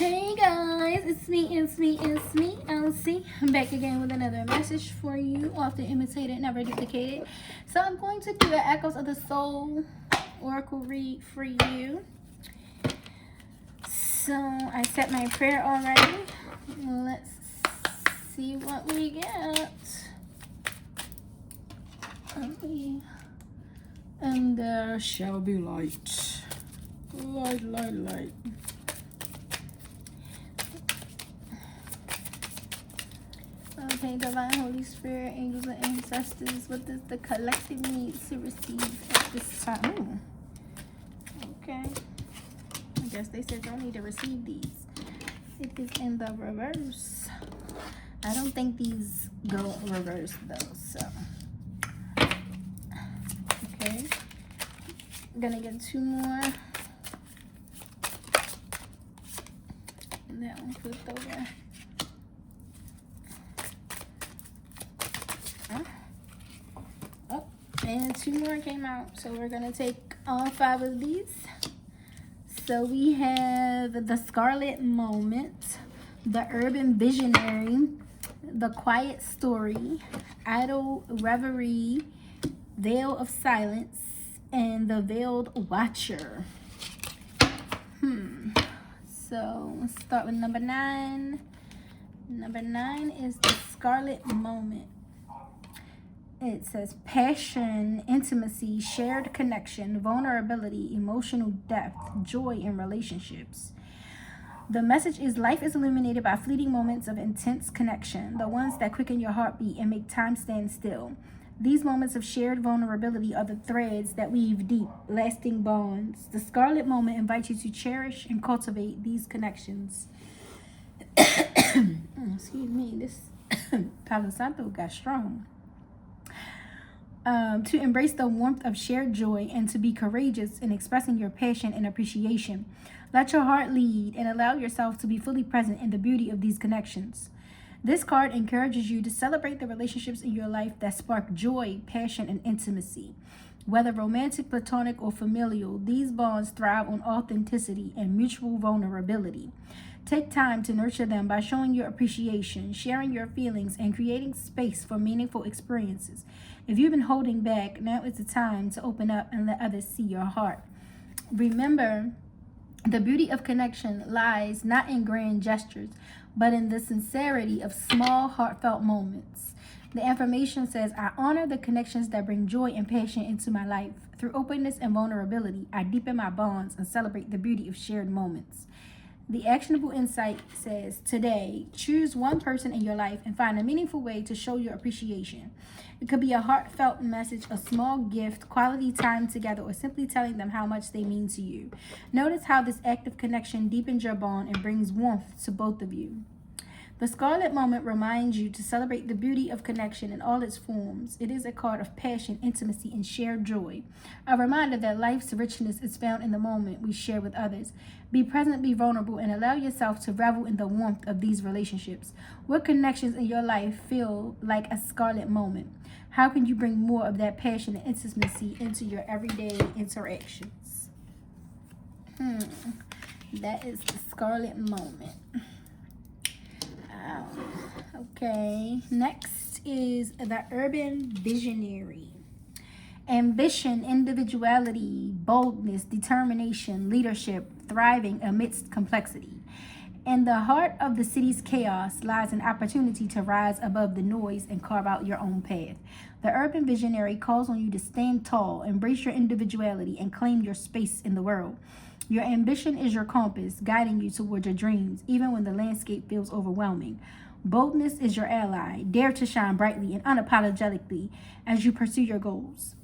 Hey guys, it's me, LC. I'm back again with another message for you, often imitated, never duplicated. So I'm going to do an Echoes of the Soul Oracle read for you. So I set my prayer already. Let's see what we get. And there shall be light. Light. Okay, Divine Holy Spirit, angels and ancestors, what does the collective need to receive at this time? Ooh. Okay. I guess they said don't need to receive these. It is in the reverse. I don't think these go reverse though, so. Okay. I'm gonna get two more. And that one flipped over. And two more came out, so we're gonna take all 5 of these. So we have the Scarlet Moment, the Urban Visionary, the Quiet Story, Idle Reverie, Veil of Silence, and the Veiled Watcher. So let's start with number 9. Number 9 is the Scarlet Moment. It says passion, intimacy, shared connection, vulnerability, emotional depth, joy in relationships. The message is life is illuminated by fleeting moments of intense connection, the ones that quicken your heartbeat and make time stand still. These moments of shared vulnerability are the threads that weave deep, lasting bonds. The Scarlet Moment invites you to cherish and cultivate these connections. Excuse me, this Palo Santo got strong. To embrace the warmth of shared joy and to be courageous in expressing your passion and appreciation. Let your heart lead and allow yourself to be fully present in the beauty of these connections. This card encourages you to celebrate the relationships in your life that spark joy, passion, and intimacy. Whether romantic, platonic, or familial, these bonds thrive on authenticity and mutual vulnerability. Take time to nurture them by showing your appreciation, sharing your feelings, and creating space for meaningful experiences. If you've been holding back, now is the time to open up and let others see your heart. Remember, the beauty of connection lies not in grand gestures, but in the sincerity of small, heartfelt moments. The affirmation says, I honor the connections that bring joy and passion into my life. Through openness and vulnerability, I deepen my bonds and celebrate the beauty of shared moments. The actionable insight says, today, choose one person in your life and find a meaningful way to show your appreciation. It could be a heartfelt message, a small gift, quality time together, or simply telling them how much they mean to you. Notice how this active connection deepens your bond and brings warmth to both of you. The Scarlet Moment reminds you to celebrate the beauty of connection in all its forms. It is a card of passion, intimacy, and shared joy. A reminder that life's richness is found in the moment we share with others. Be present, be vulnerable, and allow yourself to revel in the warmth of these relationships. What connections in your life feel like a scarlet moment? How can you bring more of that passion and intimacy into your everyday interactions? That is the Scarlet Moment. Okay, next is the Urban Visionary. Ambition, individuality, boldness, determination, leadership, thriving amidst complexity. In the heart of the city's chaos lies an opportunity to rise above the noise and carve out your own path. The Urban Visionary calls on you to stand tall, embrace your individuality, and claim your space in the world. Your ambition is your compass, guiding you toward your dreams, even when the landscape feels overwhelming. Boldness is your ally. Dare to shine brightly and unapologetically as you pursue your goals.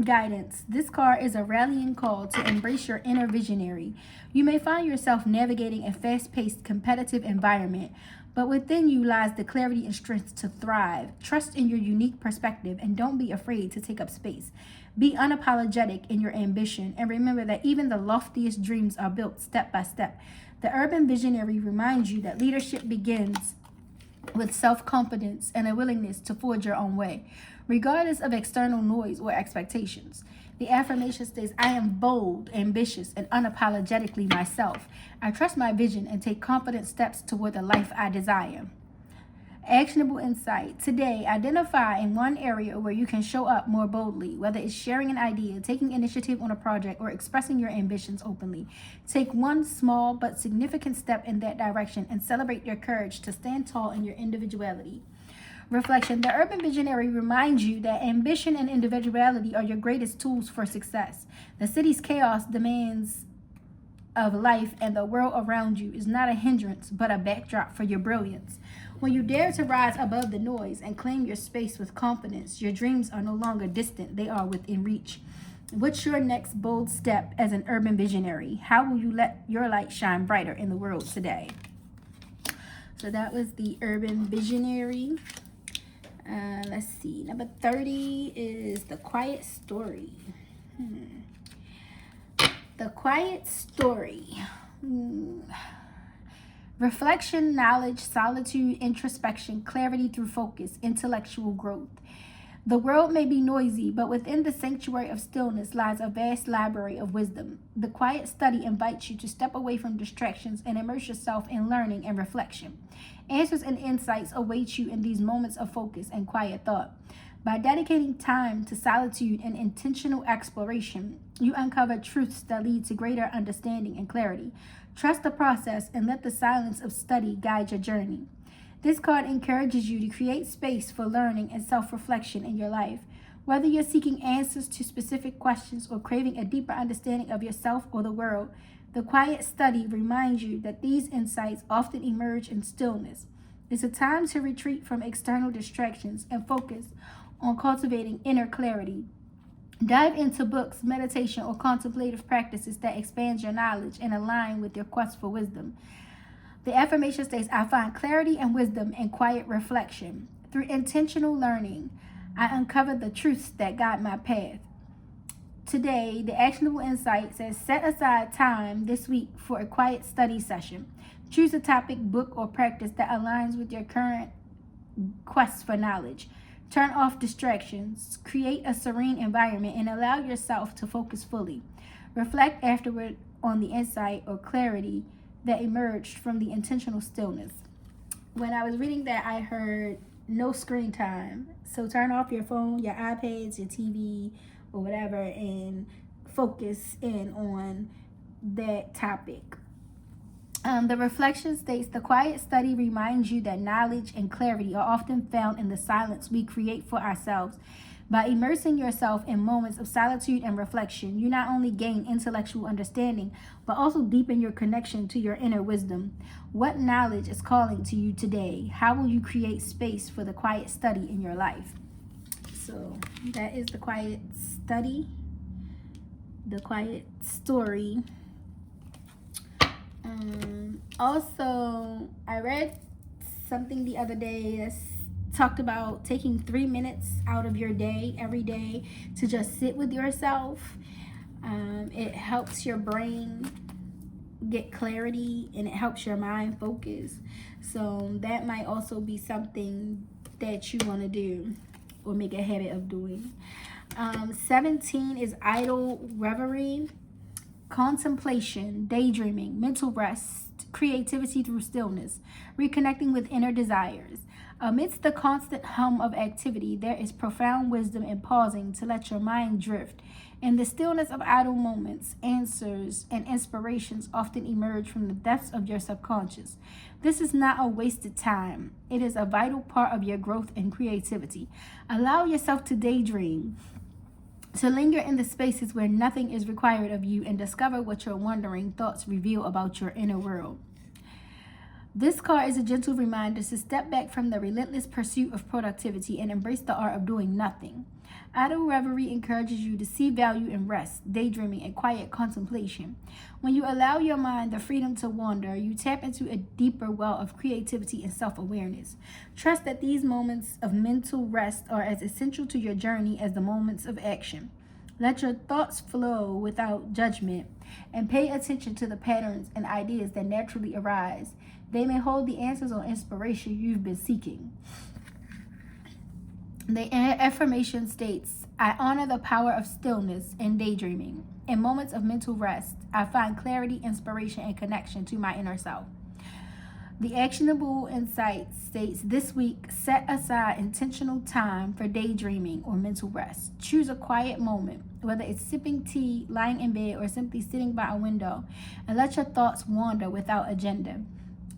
Guidance. This card is a rallying call to embrace your inner visionary. You may find yourself navigating a fast-paced, competitive environment, but within you lies the clarity and strength to thrive. Trust in your unique perspective and don't be afraid to take up space. Be unapologetic in your ambition and remember that even the loftiest dreams are built step by step. The Urban Visionary reminds you that leadership begins with self-confidence and a willingness to forge your own way, regardless of external noise or expectations. The affirmation states, I am bold, ambitious, and unapologetically myself. I trust my vision and take confident steps toward the life I desire. Actionable insight. Today, identify in one area where you can show up more boldly, whether it's sharing an idea, taking initiative on a project, or expressing your ambitions openly. Take one small but significant step in that direction and celebrate your courage to stand tall in your individuality. Reflection. The urban visionary reminds you that ambition and individuality are your greatest tools for success. The city's chaos demands of life and the world around you is not a hindrance but a backdrop for your brilliance. When you dare to rise above the noise and claim your space with confidence, your dreams are no longer distant, they are within reach. What's your next bold step as an urban visionary? How will you let your light shine brighter in the world today? So that was the urban visionary. Let's see. Number 30 is the quiet story. The quiet story. Reflection, knowledge, solitude, introspection, clarity through focus, intellectual growth. The world may be noisy, but within the sanctuary of stillness lies a vast library of wisdom. The quiet study invites you to step away from distractions and immerse yourself in learning and reflection. Answers and insights await you in these moments of focus and quiet thought. By dedicating time to solitude and intentional exploration, you uncover truths that lead to greater understanding and clarity. Trust the process and let the silence of study guide your journey. This card encourages you to create space for learning and self-reflection in your life. Whether you're seeking answers to specific questions or craving a deeper understanding of yourself or the world, the quiet study reminds you that these insights often emerge in stillness. It's a time to retreat from external distractions and focus on cultivating inner clarity. Dive into books, meditation, or contemplative practices that expand your knowledge and align with your quest for wisdom. The affirmation states, I find clarity and wisdom in quiet reflection. Through intentional learning, I uncover the truths that guide my path. Today, the actionable insight says, set aside time this week for a quiet study session. Choose a topic, book, or practice that aligns with your current quest for knowledge. Turn off distractions, create a serene environment, and allow yourself to focus fully. Reflect afterward on the insight or clarity that emerged from the intentional stillness. When I was reading that, I heard no screen time. So turn off your phone, your iPads, your TV, or whatever, and focus in on that topic. The reflection states, the quiet study reminds you that knowledge and clarity are often found in the silence we create for ourselves. By immersing yourself in moments of solitude and reflection, you not only gain intellectual understanding, but also deepen your connection to your inner wisdom. What knowledge is calling to you today? How will you create space for the quiet study in your life? So that is the quiet study, the quiet story. Also, I read something the other day that talked about taking 3 minutes out of your day every day to just sit with yourself. It helps your brain get clarity and it helps your mind focus. So that might also be something that you want to do or make a habit of doing. 17 is idle reverie, contemplation, daydreaming, mental rest, creativity through stillness, reconnecting with inner desires. Amidst the constant hum of activity, there is profound wisdom in pausing to let your mind drift. In the stillness of idle moments, answers and inspirations often emerge from the depths of your subconscious. This is not a wasted time. It is a vital part of your growth and creativity. Allow yourself to daydream, to linger in the spaces where nothing is required of you, and discover what your wandering thoughts reveal about your inner world. This card is a gentle reminder to step back from the relentless pursuit of productivity and embrace the art of doing nothing. Idle reverie encourages you to see value in rest, daydreaming, and quiet contemplation. When you allow your mind the freedom to wander, you tap into a deeper well of creativity and self-awareness. Trust that these moments of mental rest are as essential to your journey as the moments of action. Let your thoughts flow without judgment and pay attention to the patterns and ideas that naturally arise. They may hold the answers or inspiration you've been seeking. The affirmation states, I honor the power of stillness and daydreaming. In moments of mental rest, I find clarity, inspiration, and connection to my inner self. The actionable insight states, this week, set aside intentional time for daydreaming or mental rest. Choose a quiet moment, whether it's sipping tea, lying in bed, or simply sitting by a window, and let your thoughts wander without agenda.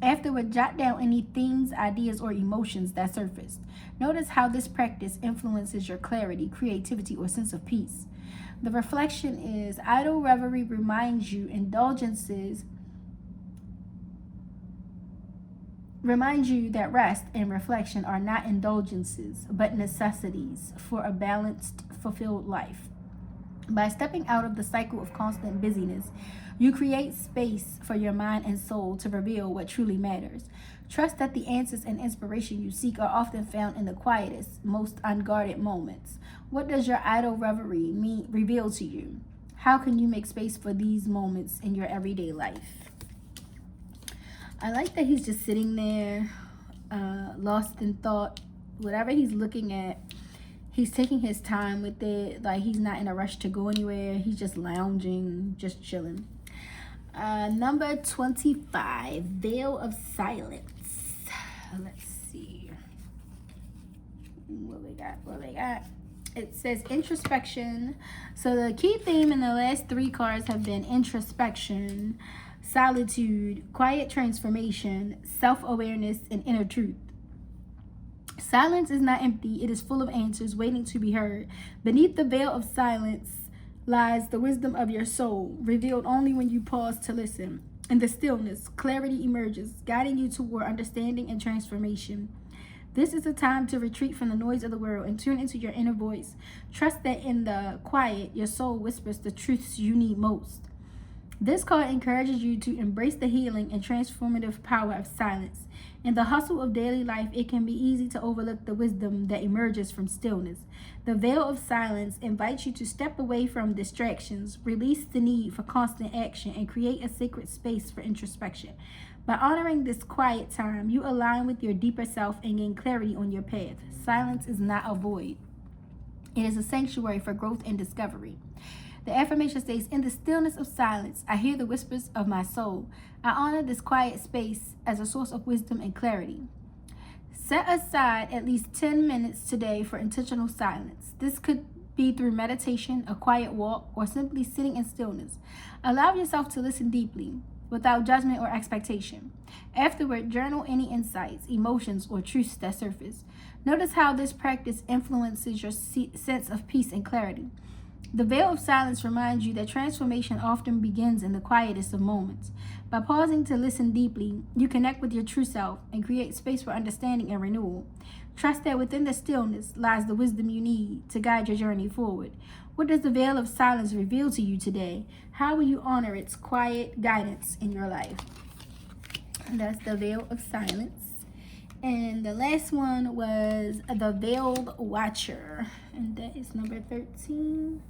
Afterward, jot down any themes, ideas, or emotions that surfaced. Notice how this practice influences your clarity, creativity, or sense of peace. The reflection is, idle reverie reminds you that rest and reflection are not indulgences, but necessities for a balanced, fulfilled life. By stepping out of the cycle of constant busyness, you create space for your mind and soul to reveal what truly matters. Trust that the answers and inspiration you seek are often found in the quietest, most unguarded moments. What does your idle reverie reveal to you? How can you make space for these moments in your everyday life? I like that he's just sitting there, lost in thought. Whatever he's looking at, he's taking his time with it. Like, he's not in a rush to go anywhere. He's just lounging, just chilling. Number 25, Veil of Silence. Let's see. What we got? It says introspection. So the key theme in the last 3 cards have been introspection, solitude, quiet transformation, self-awareness, and inner truth. Silence is not empty. It is full of answers waiting to be heard. Beneath the veil of silence lies the wisdom of your soul, revealed only when you pause to listen. In the stillness, clarity emerges, guiding you toward understanding and transformation. This is a time to retreat from the noise of the world and tune into your inner voice. Trust that in the quiet, your soul whispers the truths you need most. This card encourages you to embrace the healing and transformative power of silence. In the hustle of daily life, it can be easy to overlook the wisdom that emerges from stillness. The veil of silence invites you to step away from distractions, release the need for constant action, and create a sacred space for introspection. By honoring this quiet time, you align with your deeper self and gain clarity on your path. Silence is not a void. It is a sanctuary for growth and discovery. The affirmation states, in the stillness of silence, I hear the whispers of my soul. I honor this quiet space as a source of wisdom and clarity. Set aside at least 10 minutes today for intentional silence. This could be through meditation, a quiet walk, or simply sitting in stillness. Allow yourself to listen deeply, without judgment or expectation. Afterward, journal any insights, emotions, or truths that surface. Notice how this practice influences your sense of peace and clarity. The veil of silence reminds you that transformation often begins in the quietest of moments. By pausing to listen deeply, you connect with your true self and create space for understanding and renewal. Trust that within the stillness lies the wisdom you need to guide your journey forward. What does the veil of silence reveal to you today? How will you honor its quiet guidance in your life? And that's the veil of silence. And the last one was the Veiled Watcher, and that is number 13.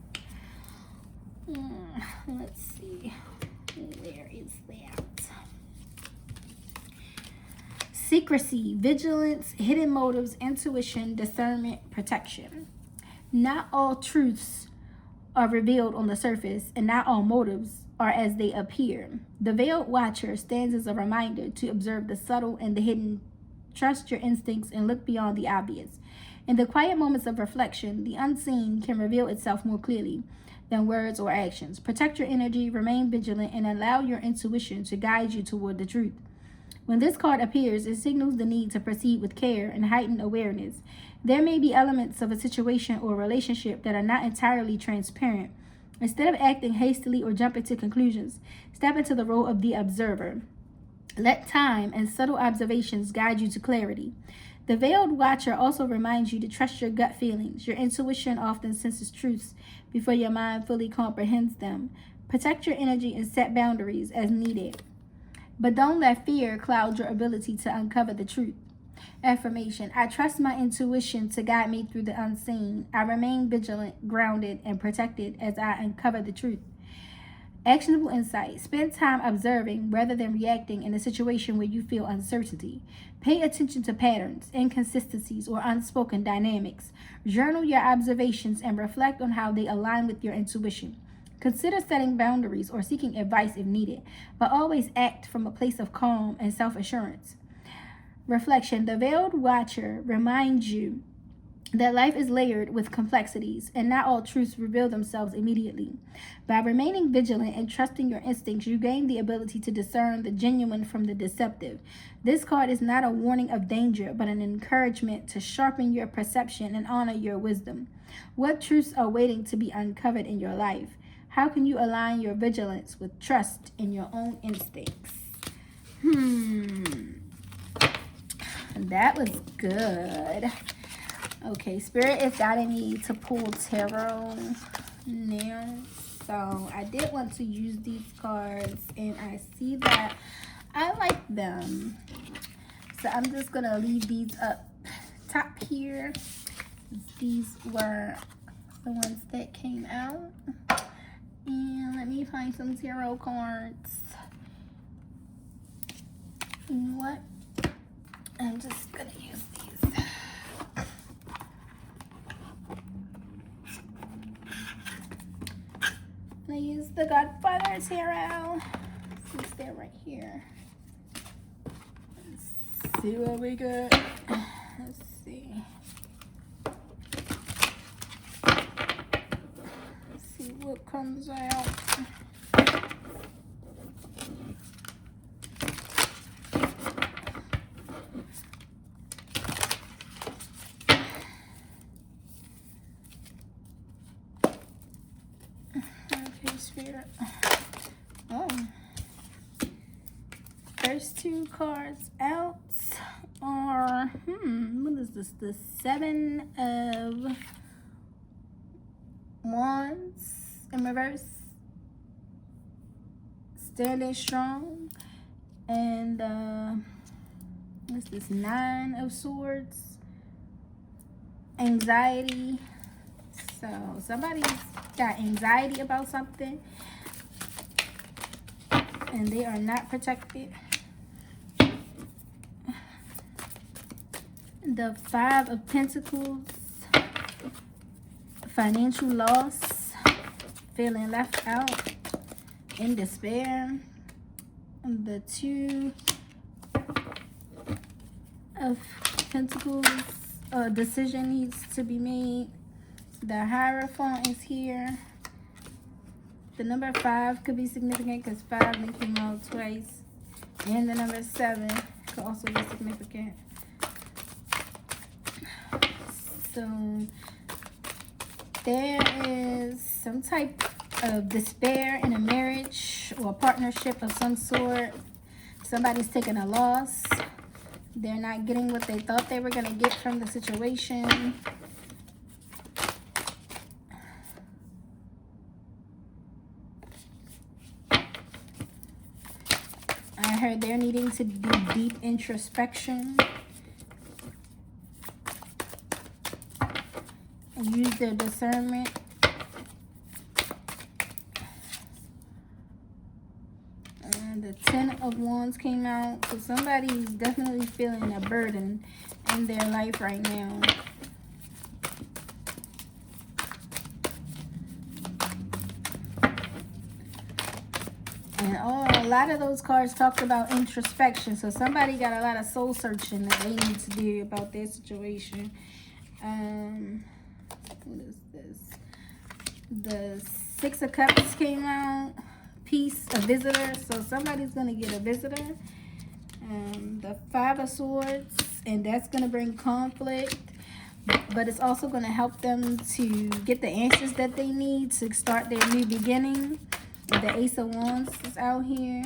Let's see, where is that? Secrecy, vigilance, hidden motives, intuition, discernment, protection. Not all truths are revealed on the surface, and not all motives are as they appear. The Veiled Watcher stands as a reminder to observe the subtle and the hidden. Trust your instincts and look beyond the obvious. In the quiet moments of reflection, the unseen can reveal itself more clearly than words or actions. Protect your energy, remain vigilant, and allow your intuition to guide you toward the truth. When this card appears, it signals the need to proceed with care and heightened awareness. There may be elements of a situation or relationship that are not entirely transparent. Instead of acting hastily or jumping to conclusions, step into the role of the observer. Let time and subtle observations guide you to clarity. The Veiled Watcher also reminds you to trust your gut feelings. Your intuition often senses truths before your mind fully comprehends them. Protect your energy and set boundaries as needed. But don't let fear cloud your ability to uncover the truth. Affirmation: I trust my intuition to guide me through the unseen. I remain vigilant, grounded, and protected as I uncover the truth. Actionable insight. Spend time observing rather than reacting in a situation where you feel uncertainty. Pay attention to patterns, inconsistencies, or unspoken dynamics. Journal your observations and reflect on how they align with your intuition. Consider setting boundaries or seeking advice if needed, but always act from a place of calm and self-assurance. Reflection. The veiled watcher reminds you that life is layered with complexities, and not all truths reveal themselves immediately. By remaining vigilant and trusting your instincts, you gain the ability to discern the genuine from the deceptive. This card is not a warning of danger, but an encouragement to sharpen your perception and honor your wisdom. What truths are waiting to be uncovered in your life? How can you align your vigilance with trust in your own instincts? That was good. Okay, Spirit is guiding me to pull tarot now. So I did want to use these cards, and I see that I like them. So I'm just going to leave these up top here. These were the ones that came out. And let me find some tarot cards. You know what? I'm just going to use these. I use the Godfather Tarot since they're right here. Let's see what we got. Let's see. Let's see what comes out. Spirit. Oh. First two cards out are, what is this? The Seven of Wands in reverse. Standing strong. And, what's this? Nine of Swords. Anxiety. So somebody's got anxiety about something and they are not protected. The Five of Pentacles. Financial loss. Feeling left out. In despair. The Two of Pentacles. A decision needs to be made. The Hierophant is here. The number 5 could be significant because 5 came out twice. And the number 7 could also be significant. So there is some type of despair in a marriage or a partnership of some sort. Somebody's taking a loss. They're not getting what they thought they were going to get from the situation. I heard they're needing to do deep introspection and use their discernment. And the Ten of Wands came out. So somebody's definitely feeling a burden in their life right now. And a lot of those cards talked about introspection. So somebody got a lot of soul searching that they need to do about their situation. What is this? The Six of Cups came out. Peace, a visitor. So somebody's going to get a visitor. The Five of Swords. And that's going to bring conflict. But it's also going to help them to get the answers that they need to start their new beginning. The Ace of Wands is out here.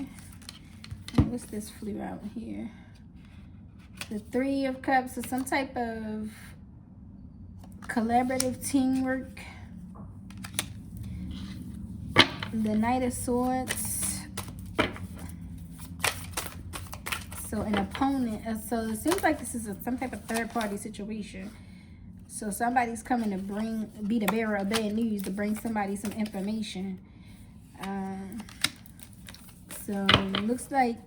And what's this flew out here? The Three of Cups is some type of collaborative teamwork. The Knight of Swords. So an opponent. So it seems like this is some type of third-party situation. So somebody's coming to be the bearer of bad news, to bring somebody some information. So looks like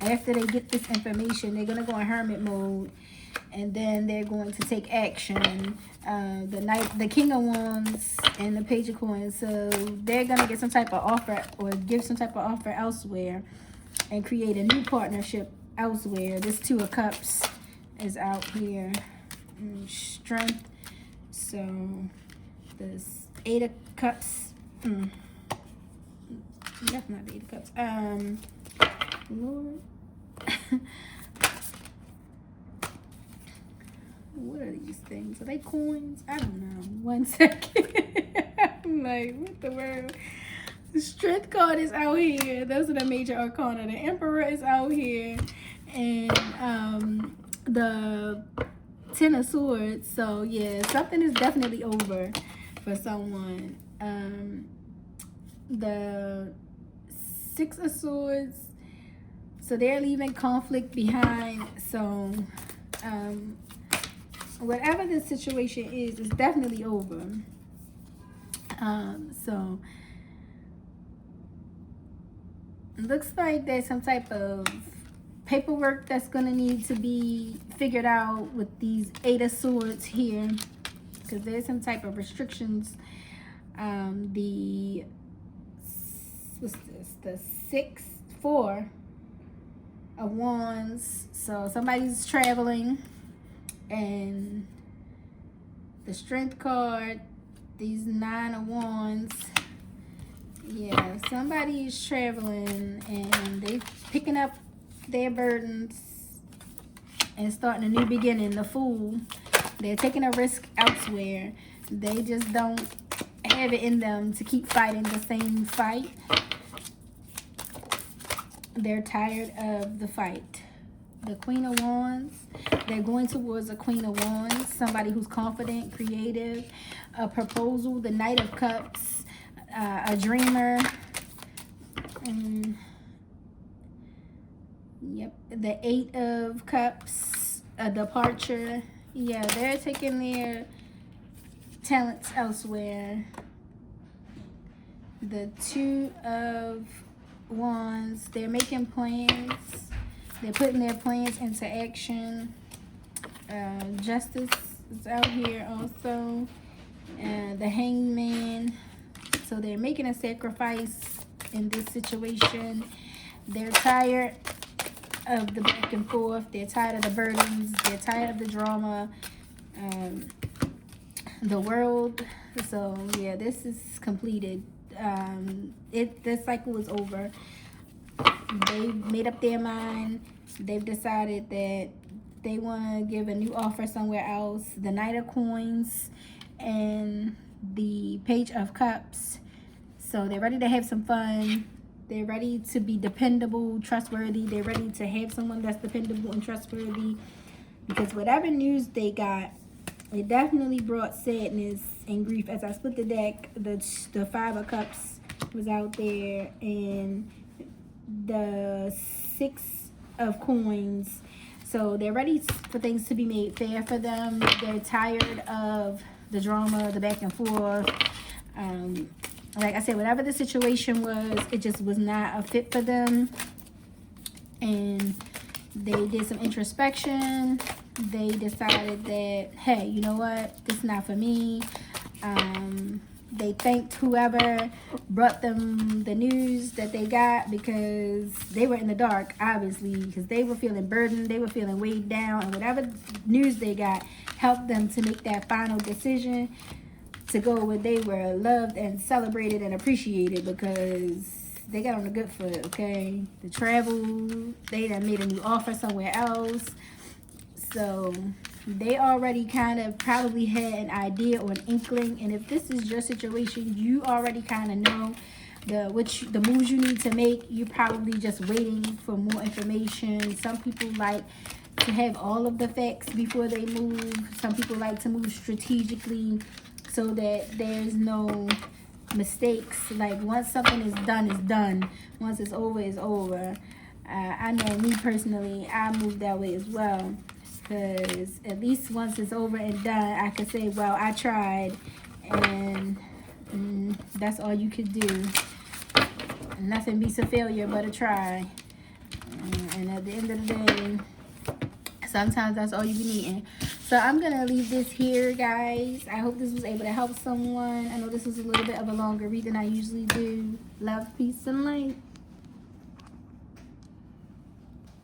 after they get this information, they're going to go in hermit mode, and then they're going to take action. The King of Wands and the Page of Coins. So they're going to get some type of offer or give some type of offer elsewhere and create a new partnership elsewhere. This Two of Cups is out here. Strength. So this Eight of Cups. That's not the Eight of Cups. Lord. What are these things? Are they coins? I don't know. 1 second. I'm like, what the world? The Strength card is out here. Those are the major arcana. The Emperor is out here. And the Ten of Swords. So, yeah, something is definitely over for someone. The Six of Swords. So, they're leaving conflict behind. So, whatever the situation is, it's definitely over. So it looks like there's some type of paperwork that's going to need to be figured out with these Eight of Swords here, because there's some type of restrictions. What's this? The 4 of Wands. So somebody's traveling. And the Strength card, these 9 of Wands. Yeah, somebody is traveling and they picking up their burdens and starting a new beginning. The Fool, they're taking a risk elsewhere. They just don't have it in them to keep fighting the same fight. They're tired of the fight. The Queen of Wands, they're going towards a Queen of Wands, somebody who's confident, creative, a proposal. The Knight of Cups, a dreamer. Yep, the Eight of Cups, a departure. Yeah, they're taking their talents elsewhere. The Two of Wands, they're making plans. They're putting their plans into action. Justice is out here also. The Hangman. So they're making a sacrifice in this situation. They're tired of the back and forth. They're tired of the burdens. They're tired of the drama. The World. So yeah, this is completed. This cycle is over. They've made up their mind. They've decided that they want to give a new offer somewhere else. The Knight of Coins and the Page of Cups. So they're ready to have some fun. They're ready to be dependable, trustworthy. They're ready to have someone that's dependable and trustworthy. Because whatever news they got, it definitely brought sadness and grief. As I split the deck, the Five of Cups was out there, and the Six of Coins. So they're ready for things to be made fair for them. They're tired of the drama, the back and forth. Like I said, whatever the situation was, it just was not a fit for them. And they did some introspection. They decided that, hey, you know what? This is not for me. They thanked whoever brought them the news that they got, because they were in the dark, obviously, because they were feeling burdened. They were feeling weighed down. And whatever news they got helped them to make that final decision to go where they were loved and celebrated and appreciated, because they got on the good foot, okay? The travel, they done made a new offer somewhere else. So they already kind of probably had an idea or an inkling. And if this is your situation, you already kind of know the moves you need to make. You're probably just waiting for more information. Some people like to have all of the facts before they move. Some people like to move strategically so that there's no mistakes. Like, once something is done, it's done. Once it's over, it's over. I know me personally, I move that way as well. Because at least once it's over and done, I can say, well, I tried. And that's all you could do. Nothing beats a failure but a try. And at the end of the day, sometimes that's all you be needing. So I'm going to leave this here, guys. I hope this was able to help someone. I know this was a little bit of a longer read than I usually do. Love, peace, and light.